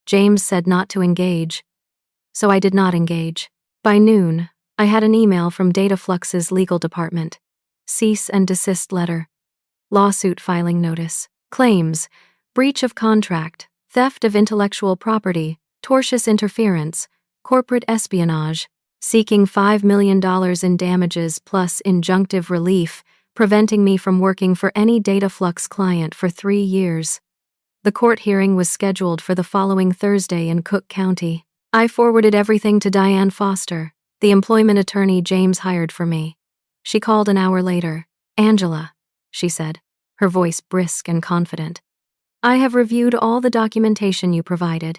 James said not to engage. So I did not engage. By noon, I had an email from Dataflux's legal department. Cease and desist letter. Lawsuit filing notice. Claims. Breach of contract. Theft of intellectual property. Tortious interference. Corporate espionage. Seeking $5 million in damages plus injunctive relief, preventing me from working for any Dataflux client for 3 years. The court hearing was scheduled for the following Thursday in Cook County. I forwarded everything to Diane Foster, the employment attorney James hired for me. She called an hour later. Angela, she said, her voice brisk and confident. I have reviewed all the documentation you provided.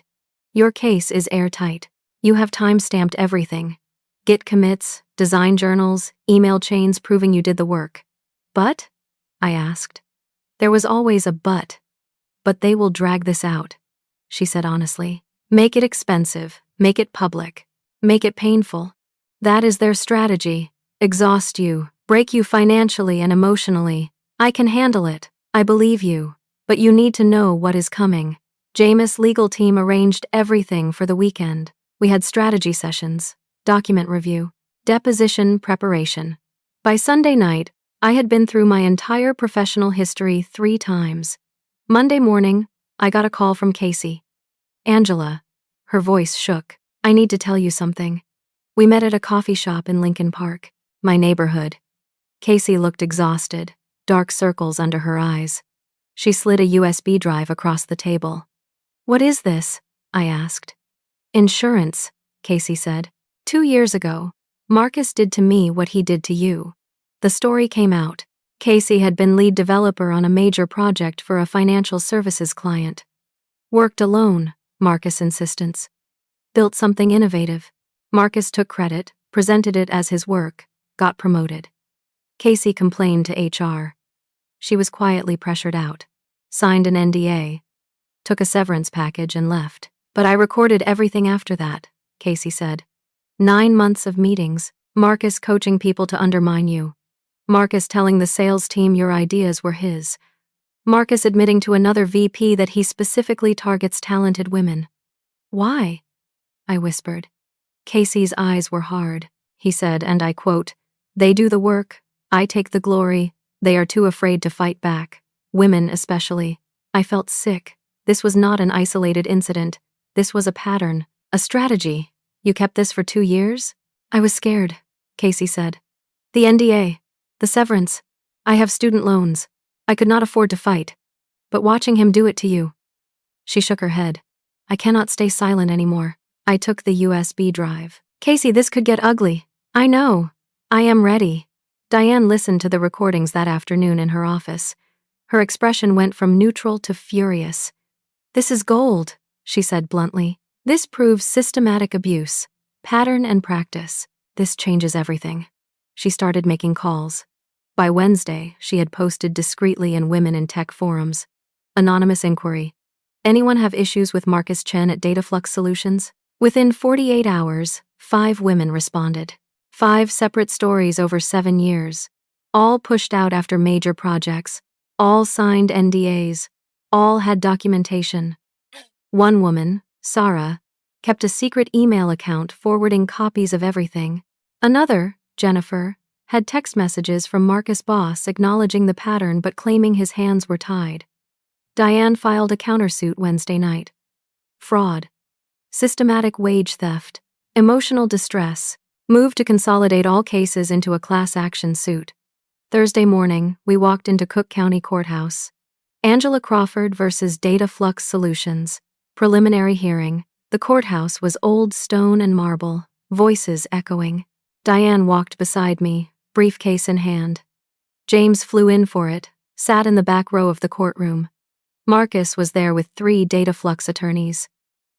Your case is airtight. You have time-stamped everything. Git commits, design journals, email chains proving you did the work. But? I asked. There was always a but. But they will drag this out, she said honestly. Make it expensive, make it public, make it painful. That is their strategy. Exhaust you, break you financially and emotionally. I can handle it. I believe you. But you need to know what is coming. Jameis' legal team arranged everything for the weekend. We had strategy sessions, document review, deposition preparation. By Sunday night, I had been through my entire professional history 3 times. Monday morning, I got a call from Casey. Angela. Her voice shook. I need to tell you something. We met at a coffee shop in Lincoln Park, my neighborhood. Casey looked exhausted, dark circles under her eyes. She slid a USB drive across the table. What is this? I asked. Insurance, Casey said. 2 years ago, Marcus did to me what he did to you. The story came out. Casey had been lead developer on a major project for a financial services client. Worked alone, Marcus' insistence. Built something innovative. Marcus took credit, presented it as his work, got promoted. Casey complained to HR. She was quietly pressured out, signed an NDA, took a severance package and left. But I recorded everything after that, Casey said. 9 months of meetings, Marcus coaching people to undermine you. Marcus telling the sales team your ideas were his. Marcus admitting to another VP that he specifically targets talented women. Why? I whispered. Casey's eyes were hard. He said, and I quote, they do the work, I take the glory, they are too afraid to fight back. Women especially. I felt sick. This was not an isolated incident. This was a pattern, a strategy. You kept this for 2 years? I was scared, Casey said. The NDA, the severance. I have student loans. I could not afford to fight. But watching him do it to you. She shook her head. I cannot stay silent anymore. I took the USB drive. Casey, this could get ugly. I know. I am ready. Diane listened to the recordings that afternoon in her office. Her expression went from neutral to furious. This is gold, she said bluntly. This proves systematic abuse, pattern and practice. This changes everything. She started making calls. By Wednesday, she had posted discreetly in Women in Tech forums. Anonymous inquiry. Anyone have issues with Marcus Chen at Dataflux Solutions? Within 48 hours, 5 women responded. 5 separate stories over 7 years. All pushed out after major projects. All signed NDAs. All had documentation. One woman, Sarah, kept a secret email account forwarding copies of everything. Another, Jennifer, had text messages from Marcus' boss acknowledging the pattern but claiming his hands were tied. Diane filed a countersuit Wednesday night. Fraud. Systematic wage theft. Emotional distress. Moved to consolidate all cases into a class action suit. Thursday morning, we walked into Cook County Courthouse. Angela Crawford versus Dataflux Solutions. Preliminary hearing. The courthouse was old stone and marble, voices echoing. Diane walked beside me, briefcase in hand. James flew in for it, sat in the back row of the courtroom. Marcus was there with 3 Dataflux attorneys.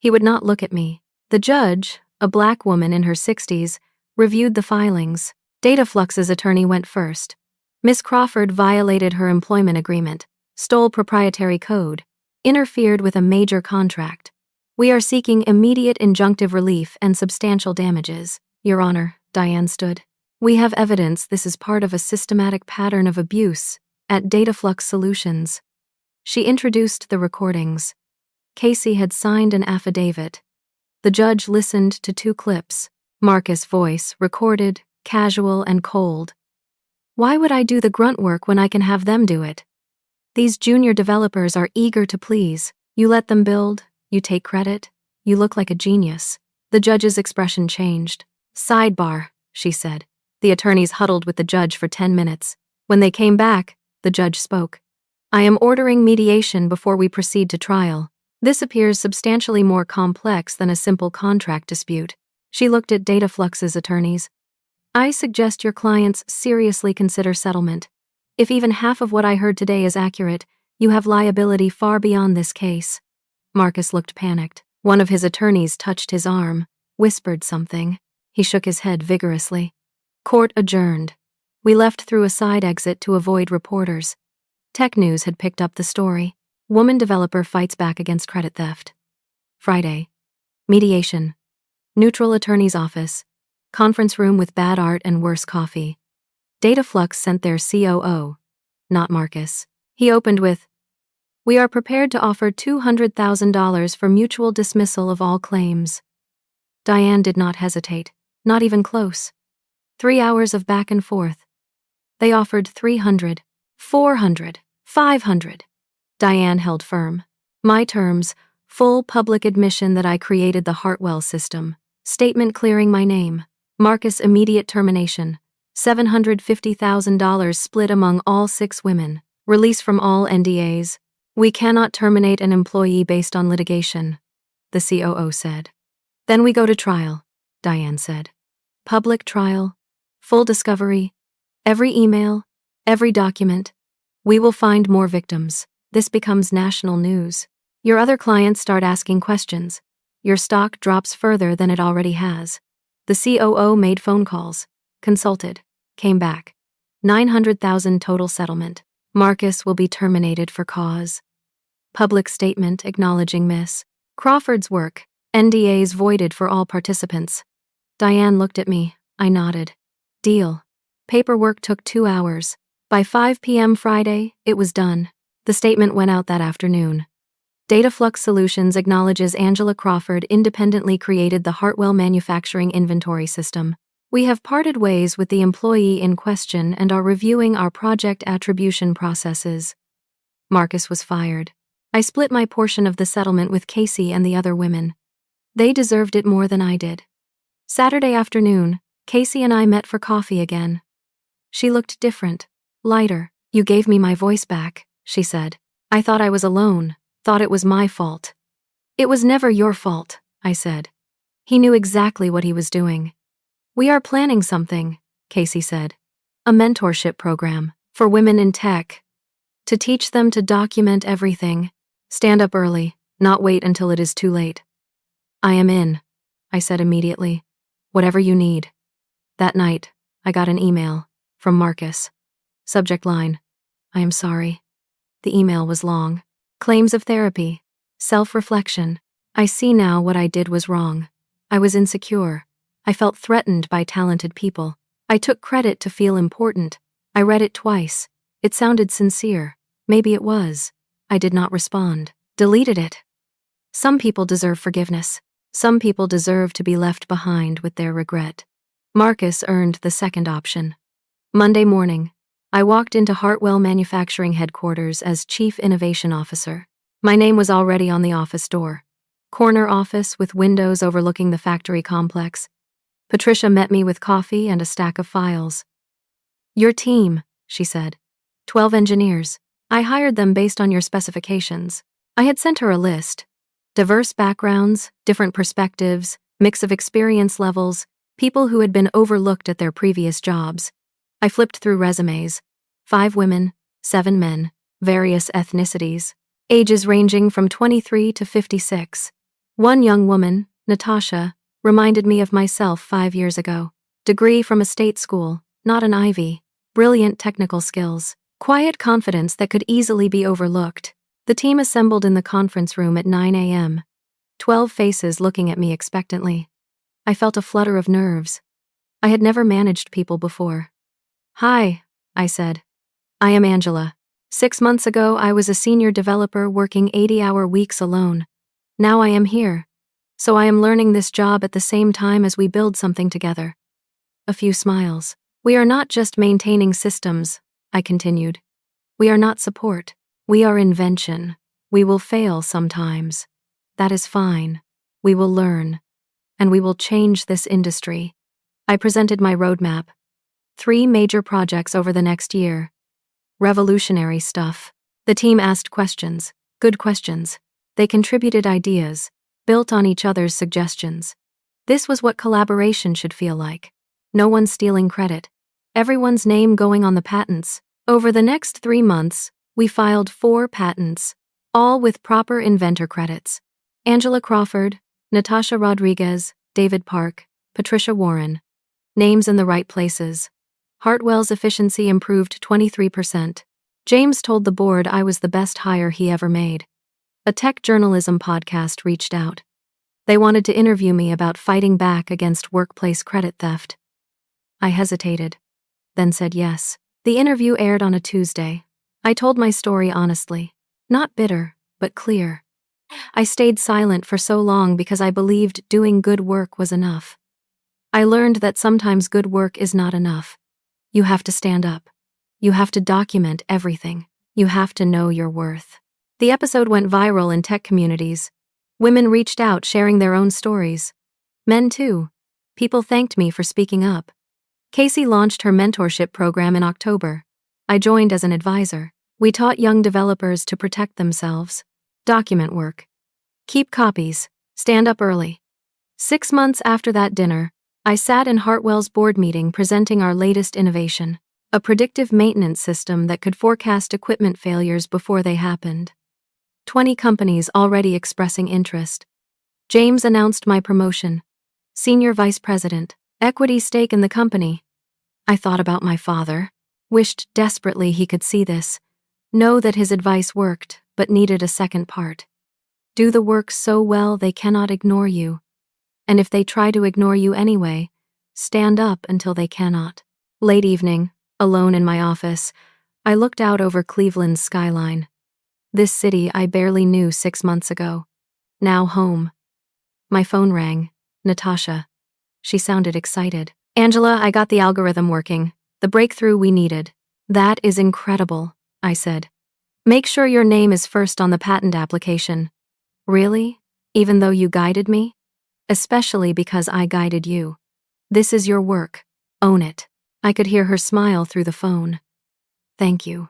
He would not look at me. The judge, a black woman in her 60s, reviewed the filings. Dataflux's attorney went first. Miss Crawford violated her employment agreement, stole proprietary code, interfered with a major contract. We are seeking immediate injunctive relief and substantial damages, Your Honor, Diane stood. We have evidence this is part of a systematic pattern of abuse at Dataflux Solutions. She introduced the recordings. Casey had signed an affidavit. The judge listened to 2 clips. Marcus' voice, recorded, casual and cold. Why would I do the grunt work when I can have them do it? These junior developers are eager to please. You let them build, you take credit, you look like a genius. The judge's expression changed. Sidebar, she said. The attorneys huddled with the judge for 10 minutes. When they came back, the judge spoke. I am ordering mediation before we proceed to trial. This appears substantially more complex than a simple contract dispute. She looked at Dataflux's attorneys. I suggest your clients seriously consider settlement. If even half of what I heard today is accurate, you have liability far beyond this case. Marcus looked panicked. One of his attorneys touched his arm, whispered something. He shook his head vigorously. Court adjourned. We left through a side exit to avoid reporters. Tech News had picked up the story. Woman developer fights back against credit theft. Friday. Mediation. Neutral attorney's office. Conference room with bad art and worse coffee. Dataflux sent their COO, not Marcus. He opened with, We are prepared to offer $200,000 for mutual dismissal of all claims. Diane did not hesitate, not even close. 3 hours of back and forth. They offered 300, 400, 500. Diane held firm. My terms, full public admission that I created the Hartwell system, statement clearing my name, Marcus immediate termination, $750,000 split among all 6 women, release from all NDAs. We cannot terminate an employee based on litigation, the COO said. Then we go to trial, Diane said. Public trial, full discovery, every email, every document. We will find more victims. This becomes national news. Your other clients start asking questions. Your stock drops further than it already has. The COO made phone calls, consulted, came back. $900,000 total settlement. Marcus will be terminated for cause. Public statement acknowledging Miss Crawford's work. NDAs voided for all participants. Diane looked at me. I nodded. Deal. Paperwork took 2 hours. By 5 p.m. Friday, it was done. The statement went out that afternoon. Dataflux Solutions acknowledges Angela Crawford independently created the Hartwell manufacturing inventory system. We have parted ways with the employee in question and are reviewing our project attribution processes. Marcus was fired. I split my portion of the settlement with Casey and the other women. They deserved it more than I did. Saturday afternoon, Casey and I met for coffee again. She looked different, lighter. You gave me my voice back, she said. I thought I was alone, thought it was my fault. It was never your fault, I said. He knew exactly what he was doing. We are planning something, Casey said. A mentorship program for women in tech. To teach them to document everything. Stand up early, not wait until it is too late. I am in, I said immediately. Whatever you need. That night, I got an email from Marcus. Subject line, I am sorry. The email was long. Claims of therapy. Self-reflection. I see now what I did was wrong. I was insecure. I felt threatened by talented people. I took credit to feel important. I read it twice. It sounded sincere. Maybe it was. I did not respond. Deleted it. Some people deserve forgiveness. Some people deserve to be left behind with their regret. Marcus earned the second option. Monday morning, I walked into Hartwell Manufacturing headquarters as Chief Innovation Officer. My name was already on the office door. Corner office with windows overlooking the factory complex. Patricia met me with coffee and a stack of files. "Your team," she said. 12 engineers. I hired them based on your specifications. I had sent her a list. Diverse backgrounds, different perspectives, mix of experience levels, people who had been overlooked at their previous jobs. I flipped through resumes. 5 women, 7 men, various ethnicities, ages ranging from 23 to 56. One young woman, Natasha, reminded me of myself 5 years ago. Degree from a state school, not an Ivy. Brilliant technical skills. Quiet confidence that could easily be overlooked. The team assembled in the conference room at 9 a.m. 12 faces looking at me expectantly. I felt a flutter of nerves. I had never managed people before. "Hi," I said. "I am Angela. 6 months ago, I was a senior developer working 80-hour weeks alone. Now I am here. So I am learning this job at the same time as we build something together." A few smiles. "We are not just maintaining systems," I continued. "We are not support. We are invention. We will fail sometimes. That is fine. We will learn. And we will change this industry." I presented my roadmap. 3 major projects over the next year. Revolutionary stuff. The team asked questions. Good questions. They contributed ideas, built on each other's suggestions. This was what collaboration should feel like. No one stealing credit. Everyone's name going on the patents. Over the next 3 months, we filed 4 patents, all with proper inventor credits. Angela Crawford, Natasha Rodriguez, David Park, Patricia Warren. Names in the right places. Hartwell's efficiency improved 23%. James told the board I was the best hire he ever made. A tech journalism podcast reached out. They wanted to interview me about fighting back against workplace credit theft. I hesitated, then said yes. The interview aired on a Tuesday. I told my story honestly, not bitter, but clear. I stayed silent for so long because I believed doing good work was enough. I learned that sometimes good work is not enough. You have to stand up. You have to document everything. You have to know your worth. The episode went viral in tech communities. Women reached out sharing their own stories. Men too. People thanked me for speaking up. Casey launched her mentorship program in October. I joined as an advisor. We taught young developers to protect themselves. Document work. Keep copies. Stand up early. 6 months after that dinner, I sat in Hartwell's board meeting presenting our latest innovation, a predictive maintenance system that could forecast equipment failures before they happened. 20 companies already expressing interest. James announced my promotion. Senior Vice President, equity stake in the company. I thought about my father, wished desperately he could see this, know that his advice worked, but needed a second part. Do the work so well they cannot ignore you. And if they try to ignore you anyway, stand up until they cannot. Late evening, alone in my office, I looked out over Cleveland's skyline. This city I barely knew 6 months ago. Now home. My phone rang. Natasha. She sounded excited. "Angela, I got the algorithm working. The breakthrough we needed." "That is incredible," I said. "Make sure your name is first on the patent application." "Really? Even though you guided me?" "Especially because I guided you. This is your work. Own it." I could hear her smile through the phone. "Thank you."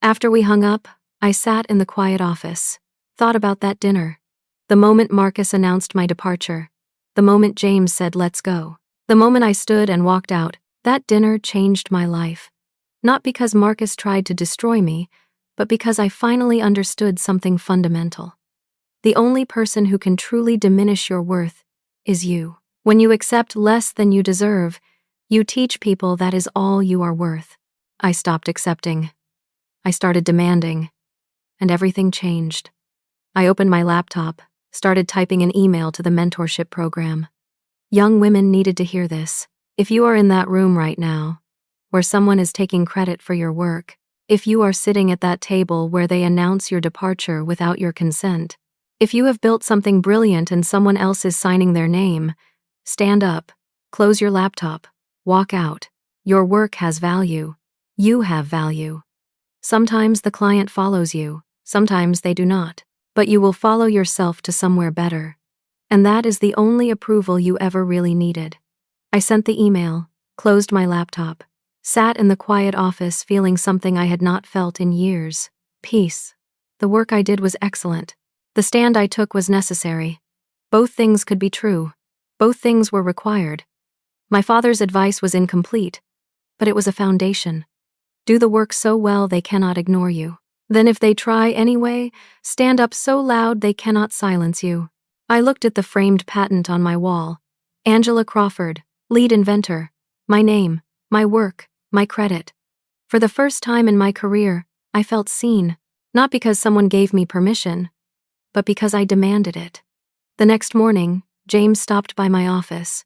After we hung up, I sat in the quiet office, thought about that dinner. The moment Marcus announced my departure. The moment James said, "Let's go." The moment I stood and walked out. That dinner changed my life. Not because Marcus tried to destroy me, but because I finally understood something fundamental. The only person who can truly diminish your worth is you. When you accept less than you deserve, you teach people that is all you are worth. I stopped accepting. I started demanding. And everything changed. I opened my laptop, started typing an email to the mentorship program. Young women needed to hear this. If you are in that room right now, where someone is taking credit for your work, if you are sitting at that table where they announce your departure without your consent, if you have built something brilliant and someone else is signing their name, stand up, close your laptop, walk out. Your work has value. You have value. Sometimes the client follows you, sometimes they do not, but you will follow yourself to somewhere better. And that is the only approval you ever really needed. I sent the email, closed my laptop, sat in the quiet office feeling something I had not felt in years: peace. The work I did was excellent. The stand I took was necessary. Both things could be true. Both things were required. My father's advice was incomplete, but it was a foundation. Do the work so well they cannot ignore you. Then if they try anyway, stand up so loud they cannot silence you. I looked at the framed patent on my wall. Angela Crawford, lead inventor. My name, my work, my credit. For the first time in my career, I felt seen, not because someone gave me permission, but because I demanded it. The next morning, James stopped by my office.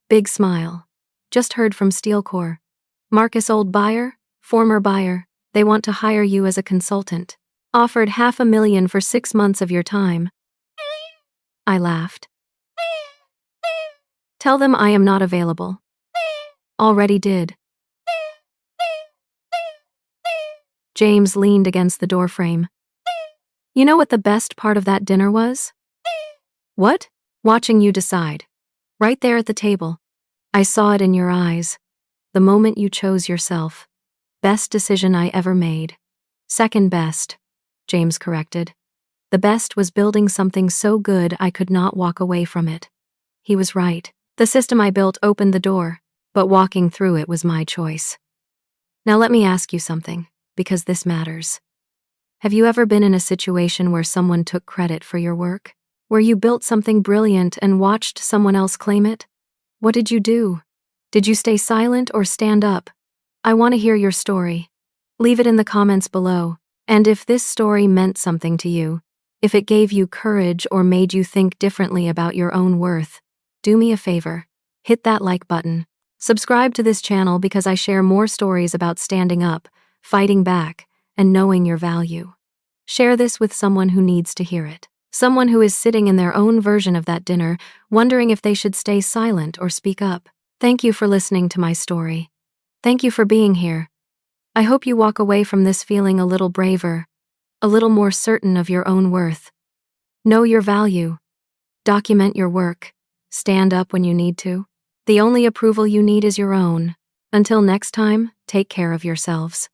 Big smile. Just heard from Steelcore. Marcus, old buyer, former buyer, they want to hire you as a consultant. Offered $500,000 for 6 months of your time. I laughed. Tell them I am not available. Already did. James leaned against the doorframe. You know what the best part of that dinner was? What? Watching you decide. Right there at the table. I saw it in your eyes. The moment you chose yourself. Best decision I ever made. Second best, James corrected. The best was building something so good I could not walk away from it. He was right. The system I built opened the door, but walking through it was my choice. Now let me ask you something, because this matters. Have you ever been in a situation where someone took credit for your work? Where you built something brilliant and watched someone else claim it? What did you do? Did you stay silent or stand up? I want to hear your story. Leave it in the comments below, and if this story meant something to you, if it gave you courage or made you think differently about your own worth, do me a favor. Hit that like button. Subscribe to this channel because I share more stories about standing up, fighting back, and knowing your value. Share this with someone who needs to hear it. Someone who is sitting in their own version of that dinner, wondering if they should stay silent or speak up. Thank you for listening to my story. Thank you for being here. I hope you walk away from this feeling a little braver, a little more certain of your own worth. Know your value. Document your work. Stand up when you need to. The only approval you need is your own. Until next time, take care of yourselves.